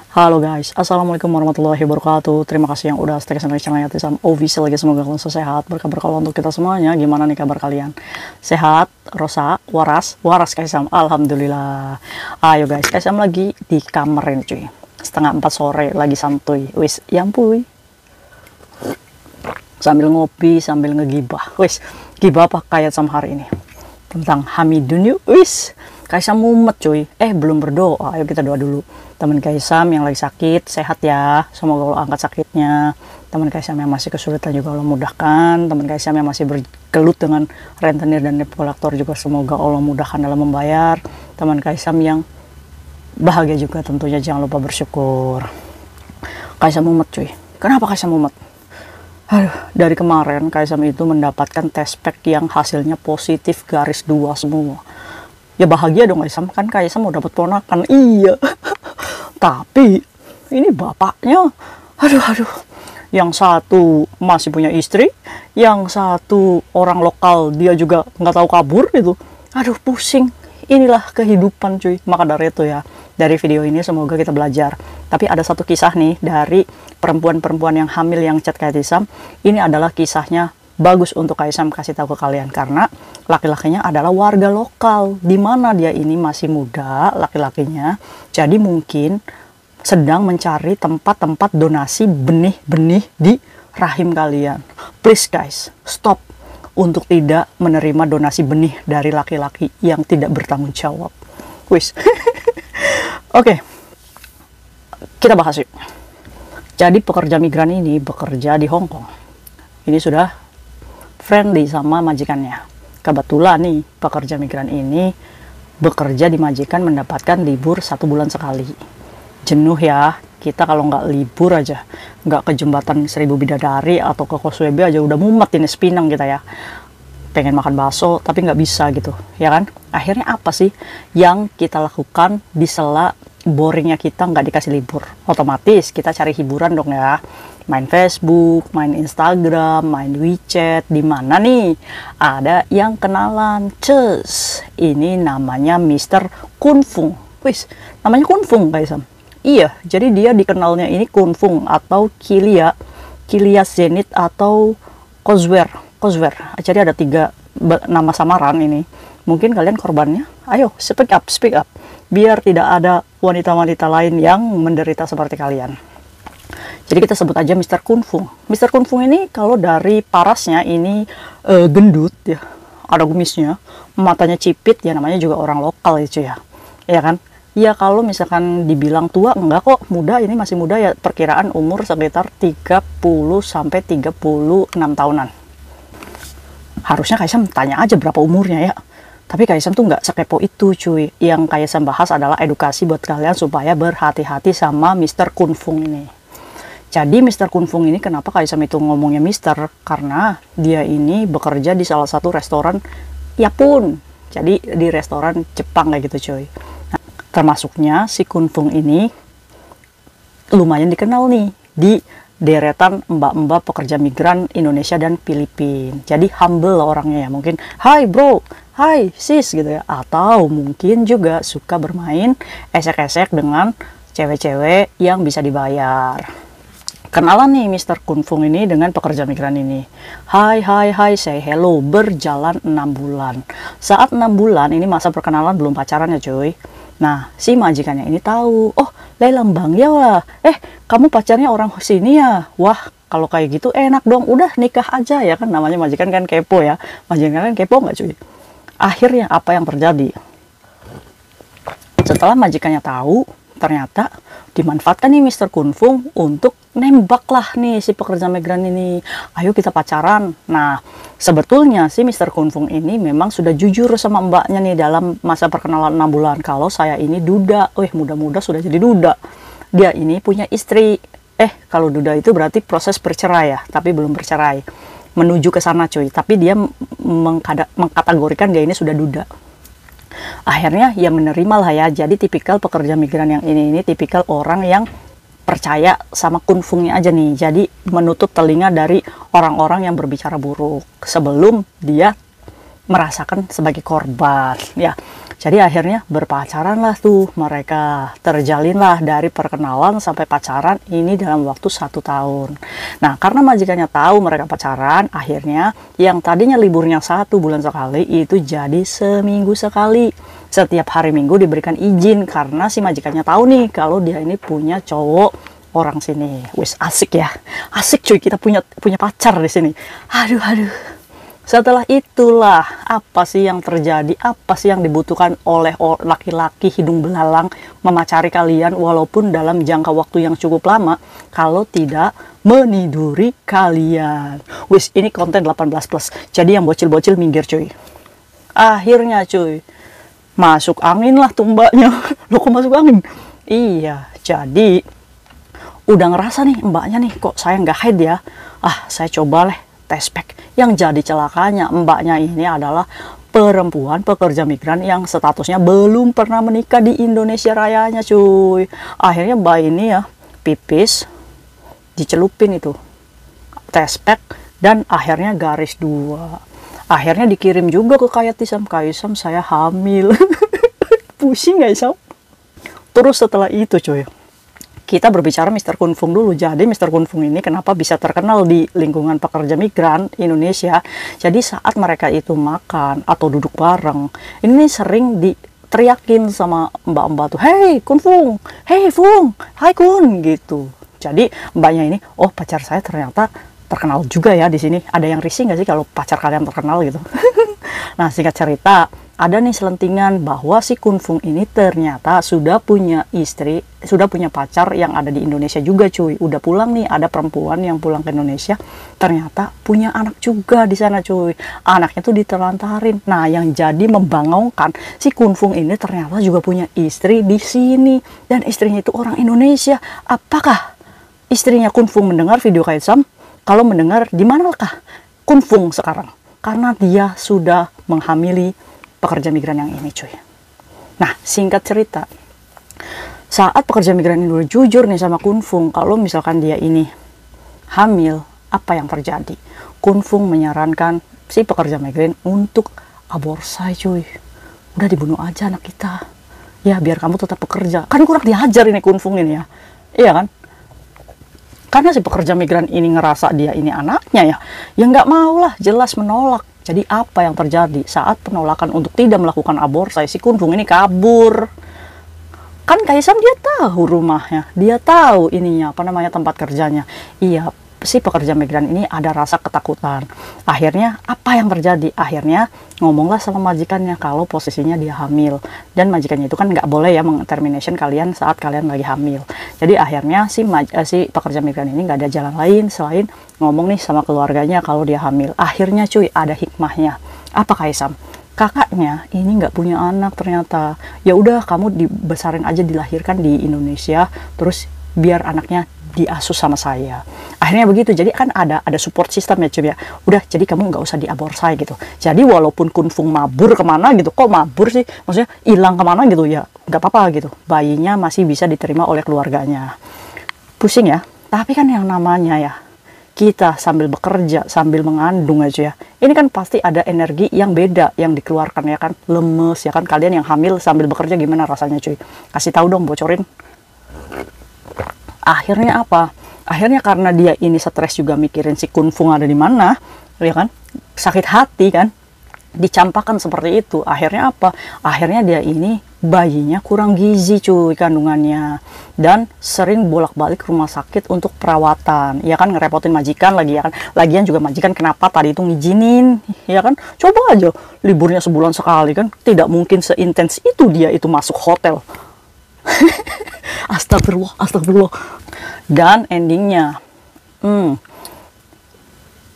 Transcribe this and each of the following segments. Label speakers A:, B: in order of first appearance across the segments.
A: Halo guys, assalamualaikum warahmatullahi wabarakatuh. Terima kasih yang udah stay di channel Yatisam Official lagi. Semoga kalian sehat, berkabar kalau untuk kita semuanya. Gimana nih kabar kalian? Sehat, Rosa, waras Kaisam. Alhamdulillah. Ayo guys, Kaisam lagi di kamar ini cuy. Setengah 4 sore lagi santuy. Wis, yampuy. Sambil ngopi, sambil ngegibah. Wis, gibah apa kayak sama hari ini? Tentang Hamidun yuk. Wis, Kaisam mumet cuy. Belum berdoa. Ayo kita doa dulu. Teman Kaisam yang lagi sakit, sehat ya. Semoga Allah angkat sakitnya. Teman Kaisam yang masih kesulitan juga Allah mudahkan. Teman Kaisam yang masih bergelut dengan rentenir dan debt collector juga semoga Allah mudahkan dalam membayar. Teman Kaisam yang bahagia juga tentunya jangan lupa bersyukur. Kaisam mumet cuy. Kenapa Kaisam mumet? Dari kemarin Kaisam itu mendapatkan test pack yang hasilnya positif garis 2 semua. Ya bahagia dong Kaisam, kan Kaisam mau dapat ponakan. Iya. Tapi ini bapaknya, aduh, yang satu masih punya istri, yang satu orang lokal dia juga nggak tahu kabur gitu. Aduh pusing. Inilah kehidupan cuy. Maka dari itu ya, dari video ini semoga kita belajar. Tapi ada satu kisah nih dari perempuan-perempuan yang hamil yang chat Kaisam. Ini adalah kisahnya bagus untuk Kaisam kasih tahu ke kalian karena laki-lakinya adalah warga lokal, di mana dia ini masih muda laki-lakinya, jadi mungkin sedang mencari tempat-tempat donasi benih-benih di rahim kalian. Please guys, stop untuk tidak menerima donasi benih dari laki-laki yang tidak bertanggung jawab. Wis. Oke. Kita bahas yuk. Jadi pekerja migran ini bekerja di Hong Kong. Ini sudah friendly sama majikannya. Kebetulan nih pekerja migran ini bekerja di majikan mendapatkan libur 1 bulan sekali. Jenuh ya, kita kalau nggak libur aja, nggak ke jembatan 1000 Bidadari atau ke Causeway aja udah mumet ini sepinang kita ya. Pengen makan bakso tapi nggak bisa gitu, ya kan? Akhirnya apa sih yang kita lakukan di sela boringnya kita nggak dikasih libur? Otomatis kita cari hiburan dong ya. Main Facebook, main Instagram, main WeChat. Di mana nih ada yang kenalan, ces, ini namanya Mr. Kunfung. Wis, namanya Kunfung Kaisam. Iya, jadi dia dikenalnya ini Kunfung atau Kilia Zenith atau Kozwer. Jadi ada 3 nama samaran ini. Mungkin kalian korbannya. Ayo speak up biar tidak ada wanita-wanita lain yang menderita seperti kalian. Jadi kita sebut aja Mr. Kunfung. Mr. Kunfung ini kalau dari parasnya ini gendut ya, ada kumisnya, matanya cipit ya, namanya juga orang lokal itu ya. Ya kan? Ya kalau misalkan dibilang tua enggak kok, muda, ini masih muda ya, perkiraan umur sekitar 30 sampai 36 tahunan. Harusnya Kaisam tanya aja berapa umurnya ya. Tapi Kaisam tuh nggak sekepo itu cuy. Yang Kaisam bahas adalah edukasi buat kalian supaya berhati-hati sama Mr. Kunfung ini. Jadi Mr. Kunfung ini kenapa Kaisam itu ngomongnya Mister? Karena dia ini bekerja di salah satu restoran Yapun. Jadi di restoran Jepang kayak gitu cuy. Nah, termasuknya si Kunfung ini lumayan dikenal nih di deretan mbak-mbak pekerja migran Indonesia dan Filipina. Jadi humble orangnya ya. Mungkin, "Hai bro, hai sis" gitu ya. Atau mungkin juga suka bermain esek-esek dengan cewek-cewek yang bisa dibayar. Kenalan nih Mr. Kunfung ini dengan pekerja migran ini. Hai, say hello. Berjalan 6 bulan. Saat 6 bulan ini masa perkenalan, belum pacaran ya cuy. Nah, si majikannya ini tahu. Oh, lelang bang ya lah. Kamu pacarnya orang sini ya? Wah, kalau kayak gitu enak dong. Udah nikah aja ya kan, namanya majikan kan kepo ya. Majikan kan kepo nggak cuy? Akhirnya apa yang terjadi? Setelah majikannya tahu, ternyata dimanfaatkan nih Mr. Kunfung untuk nembak lah nih si pekerja migran ini. Ayo kita pacaran. Nah, sebetulnya si Mr. Kunfung ini memang sudah jujur sama mbaknya nih dalam masa perkenalan 6 bulan. Kalau saya ini duda. Muda-muda sudah jadi duda. Dia ini punya istri. Kalau duda itu berarti proses bercerai ya. Tapi belum bercerai. Menuju ke sana cuy. Tapi dia mengkategorikan dia ini sudah duda. Akhirnya ya menerima lah ya. Jadi tipikal pekerja migran yang ini tipikal orang yang percaya sama Kunfungnya aja nih. Jadi menutup telinga dari orang-orang yang berbicara buruk sebelum dia merasakan sebagai korban ya. Jadi akhirnya berpacaran lah tuh mereka, terjalinlah dari perkenalan sampai pacaran ini dalam waktu 1 tahun. Nah, karena majikannya tahu mereka pacaran, akhirnya yang tadinya liburnya 1 bulan sekali itu jadi seminggu sekali. Setiap hari Minggu diberikan izin karena si majikannya tahu nih kalau dia ini punya cowok orang sini. Wis asik ya, asik cuy, kita punya pacar di sini. Aduh. Setelah itulah apa sih yang terjadi, apa sih yang dibutuhkan oleh laki-laki hidung belalang memacari kalian walaupun dalam jangka waktu yang cukup lama kalau tidak meniduri kalian. Wis, ini konten 18+, jadi yang bocil-bocil minggir cuy. Akhirnya cuy, masuk angin lah tuh mbaknya. Loh, kok masuk angin? Iya, jadi udah ngerasa nih mbaknya nih, kok saya nggak haid ya. Saya coba lah tes pack. Yang jadi celakanya mbaknya ini adalah perempuan pekerja migran yang statusnya belum pernah menikah di Indonesia Rayanya cuy. Akhirnya mbak ini ya pipis dicelupin itu tes pack dan akhirnya garis 2. Akhirnya dikirim juga ke Kayatisam, saya hamil. Pusing gak Isam? Terus setelah itu cuy, kita berbicara Mr. Kunfung dulu. Jadi Mr. Kunfung ini kenapa bisa terkenal di lingkungan pekerja migran Indonesia? Jadi saat mereka itu makan atau duduk bareng, ini sering diteriakin sama mbak-mbak tuh, "Hey Kunfung, hey Fung, hai Kun," gitu. Jadi mbaknya ini, oh pacar saya ternyata terkenal juga ya di sini. Ada yang risih nggak sih kalau pacar kalian terkenal gitu? Nah, singkat cerita, ada nih selentingan bahwa si Kunfung ini ternyata sudah punya istri, sudah punya pacar yang ada di Indonesia juga cuy. Udah pulang nih, ada perempuan yang pulang ke Indonesia, ternyata punya anak juga di sana cuy. Anaknya tuh ditelantarin. Nah, yang jadi membangaungkan, si Kunfung ini ternyata juga punya istri di sini. Dan istrinya itu orang Indonesia. Apakah istrinya Kunfung mendengar video Kaisam? Kalau mendengar, di manakah Kunfung sekarang? Karena dia sudah menghamili pekerja migran yang ini cuy. Nah, singkat cerita, saat pekerja migran ini udah jujur nih sama Kunfung kalau misalkan dia ini hamil, apa yang terjadi? Kunfung menyarankan si pekerja migran untuk aborsi cuy. Udah dibunuh aja anak kita. Ya biar kamu tetap bekerja. Kan kurang diajar ini Kunfung ini ya. Iya kan? Karena si pekerja migran ini ngerasa dia ini anaknya ya nggak mau lah, jelas menolak. Jadi apa yang terjadi saat penolakan untuk tidak melakukan aborsi, si Kunfung ini kabur. Kan Kaisam dia tahu rumahnya, dia tahu ininya, apa namanya, tempat kerjanya. Iya, si pekerja migran ini ada rasa ketakutan. Akhirnya apa yang terjadi? Akhirnya ngomonglah sama majikannya kalau posisinya dia hamil. Dan majikannya itu kan nggak boleh ya meng-termination kalian saat kalian lagi hamil. Jadi akhirnya si pekerja migran ini nggak ada jalan lain selain ngomong nih sama keluarganya kalau dia hamil. Akhirnya cuy, ada hikmahnya. Apa Kaisam? Kakaknya ini nggak punya anak ternyata. Ya udah, kamu dibesarin aja, dilahirkan di Indonesia, terus biar anaknya diasuh sama saya. Akhirnya begitu. Jadi kan ada support system ya cuy ya. Udah, jadi kamu nggak usah diaborsi gitu. Jadi walaupun Kunfung mabur kemana gitu, kok mabur sih, maksudnya hilang kemana gitu ya, nggak apa-apa gitu, bayinya masih bisa diterima oleh keluarganya. Pusing ya. Tapi kan yang namanya ya, kita sambil bekerja, sambil mengandung aja ya, ini kan pasti ada energi yang beda yang dikeluarkan ya kan, lemes ya kan. Kalian yang hamil sambil bekerja gimana rasanya cuy? Kasih tahu dong, bocorin. Akhirnya apa? Akhirnya karena dia ini stres juga mikirin si Kunfung ada di mana, ya kan? Sakit hati kan? Dicampakkan seperti itu. Akhirnya apa? Akhirnya dia ini bayinya kurang gizi cuy kandungannya, dan sering bolak-balik rumah sakit untuk perawatan. Ya kan, ngerepotin majikan lagi ya kan. Lagian juga majikan kenapa tadi itu ngizinin, ya kan? Coba aja liburnya sebulan sekali kan. Tidak mungkin seintens itu dia itu masuk hotel. Astagfirullah, astagfirullah. Dan endingnya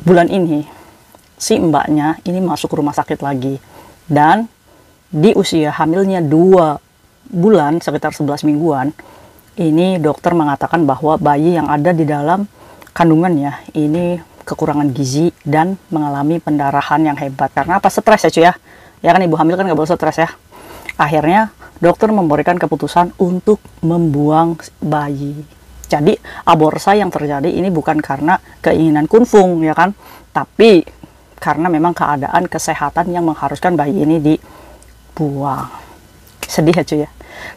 A: bulan ini si mbaknya ini masuk rumah sakit lagi, dan di usia hamilnya 2 bulan, sekitar 11 mingguan, ini dokter mengatakan bahwa bayi yang ada di dalam kandungannya ini kekurangan gizi dan mengalami pendarahan yang hebat. Karena apa? Stres ya cuy ya. Ya kan, ibu hamil kan nggak boleh stres ya. Akhirnya dokter memberikan keputusan untuk membuang bayi. Jadi aborsi yang terjadi ini bukan karena keinginan Kunfung ya kan, tapi karena memang keadaan kesehatan yang mengharuskan bayi ini dibuang. Sedih ya cuy ya.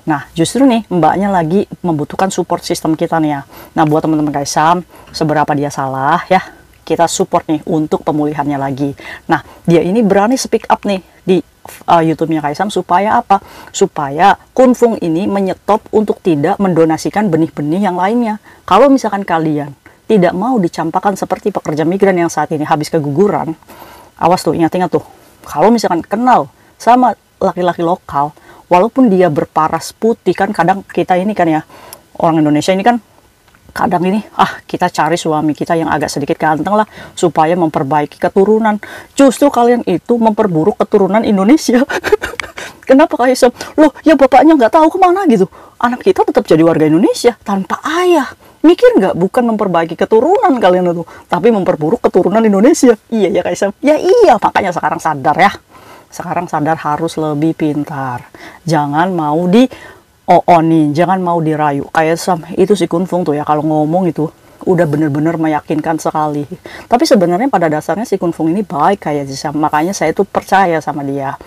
A: Nah justru nih mbaknya lagi membutuhkan support sistem kita nih ya. Nah buat teman-teman Kaisam, seberapa dia salah ya, kita support nih untuk pemulihannya lagi. Nah dia ini berani speak up nih di YouTube-nya Kaisam supaya apa? Supaya Kunfung ini menyetop untuk tidak mendonasikan benih-benih yang lainnya. Kalau misalkan kalian tidak mau dicampakkan seperti pekerja migran yang saat ini habis keguguran, awas tuh, ingat-ingat tuh, kalau misalkan kenal sama laki-laki lokal, walaupun dia berparas putih, kan kadang kita ini kan ya, orang Indonesia ini kan kadang ini, kita cari suami kita yang agak sedikit ganteng lah, supaya memperbaiki keturunan. Justru kalian itu memperburuk keturunan Indonesia. Kenapa Kaisam? Loh, ya bapaknya nggak tahu kemana gitu. Anak kita tetap jadi warga Indonesia, tanpa ayah. Mikir nggak, bukan memperbaiki keturunan kalian itu, tapi memperburuk keturunan Indonesia. Iya ya Kaisam? Ya iya, makanya sekarang sadar ya. Sekarang sadar harus lebih pintar. Jangan mau nih, jangan mau dirayu. Kayak itu si Kunfung tuh ya, kalau ngomong itu udah bener-bener meyakinkan sekali. Tapi sebenarnya pada dasarnya si Kunfung ini baik kayak Jisam. Makanya saya tuh percaya sama dia.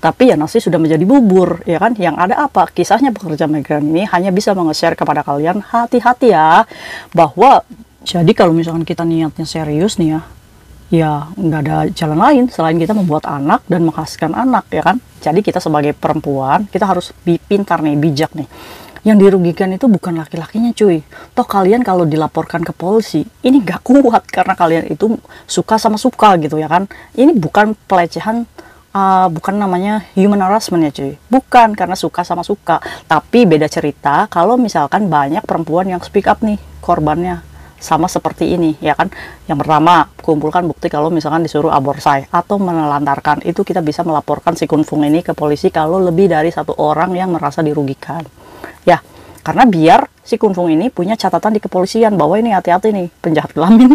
A: Tapi ya nasi sudah menjadi bubur, ya kan? Yang ada apa? Kisahnya pekerja migran ini hanya bisa menge-share kepada kalian, hati-hati ya. Bahwa jadi kalau misalkan kita niatnya serius nih ya nggak ada jalan lain selain kita membuat anak dan menghasilkan anak, ya kan? Jadi kita sebagai perempuan, kita harus pintar nih, bijak nih. Yang dirugikan itu bukan laki-lakinya cuy. Toh kalian kalau dilaporkan ke polisi, ini nggak kuat karena kalian itu suka sama suka gitu ya kan. Ini bukan pelecehan, bukan namanya human harassment ya cuy. Bukan, karena suka sama suka. Tapi beda cerita kalau misalkan banyak perempuan yang speak up nih, korbannya. Sama seperti ini ya kan. Yang pertama, kumpulkan bukti kalau misalkan disuruh aborsi atau menelantarkan, itu kita bisa melaporkan si Kunfung ini ke polisi kalau lebih dari satu orang yang merasa dirugikan ya, karena biar si Kunfung ini punya catatan di kepolisian bahwa ini hati-hati nih penjahat kelamin.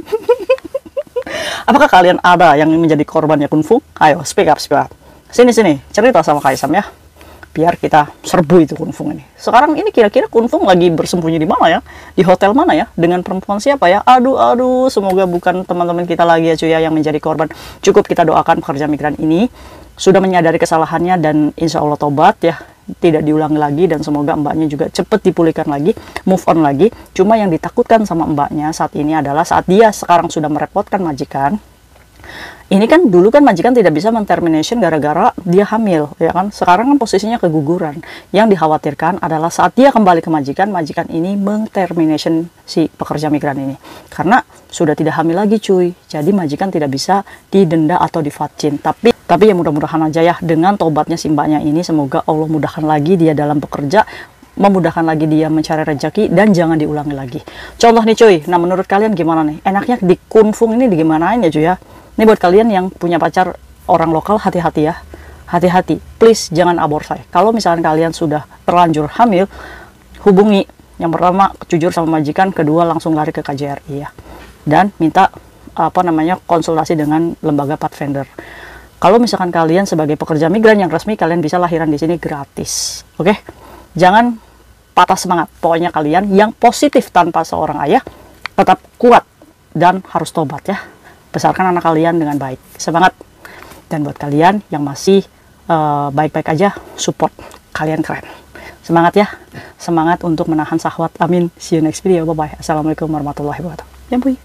A: Apakah kalian ada yang menjadi korbannya Kunfung? Ayo speak up, sini cerita sama Kaisam ya, biar kita serbu itu Kunfung ini. Sekarang ini kira-kira Kunfung lagi bersembunyi di mana ya? Di hotel mana ya? Dengan perempuan siapa ya? Aduh, semoga bukan teman-teman kita lagi ya cuy ya yang menjadi korban. Cukup kita doakan pekerja migran ini sudah menyadari kesalahannya dan insya Allah tobat ya, tidak diulangi lagi, dan semoga mbaknya juga cepat dipulihkan lagi, move on lagi. Cuma yang ditakutkan sama mbaknya saat ini adalah saat dia sekarang sudah merepotkan majikan. Ini kan dulu kan majikan tidak bisa men-termination gara-gara dia hamil, ya kan? Sekarang kan posisinya keguguran. Yang dikhawatirkan adalah saat dia kembali ke majikan, majikan ini men-termination si pekerja migran ini. Karena sudah tidak hamil lagi cuy. Jadi majikan tidak bisa didenda atau divaksin. Tapi ya mudah-mudahan aja ya, dengan tobatnya si mbaknya ini, semoga Allah mudahkan lagi dia dalam bekerja, memudahkan lagi dia mencari rezeki, dan jangan diulangi lagi. Contoh nih cuy, nah menurut kalian gimana nih? Enaknya di Kunfung ini digimanain ya cuy ya? Ini buat kalian yang punya pacar orang lokal, hati-hati ya. Hati-hati, please jangan aborsi. Kalau misalkan kalian sudah terlanjur hamil, hubungi. Yang pertama, jujur sama majikan. Kedua, langsung lari ke KJRI ya. Dan minta konsultasi dengan lembaga Pathfinder. Kalau misalkan kalian sebagai pekerja migran yang resmi, kalian bisa lahiran di sini gratis. Oke? Jangan patah semangat. Pokoknya kalian yang positif tanpa seorang ayah tetap kuat dan harus tobat ya. Besarkan anak kalian dengan baik. Semangat. Dan buat kalian yang masih baik-baik aja, support. Kalian keren. Semangat ya. Semangat untuk menahan syahwat. Amin. See you next video. Bye-bye. Assalamualaikum warahmatullahi wabarakatuh. Yampuy.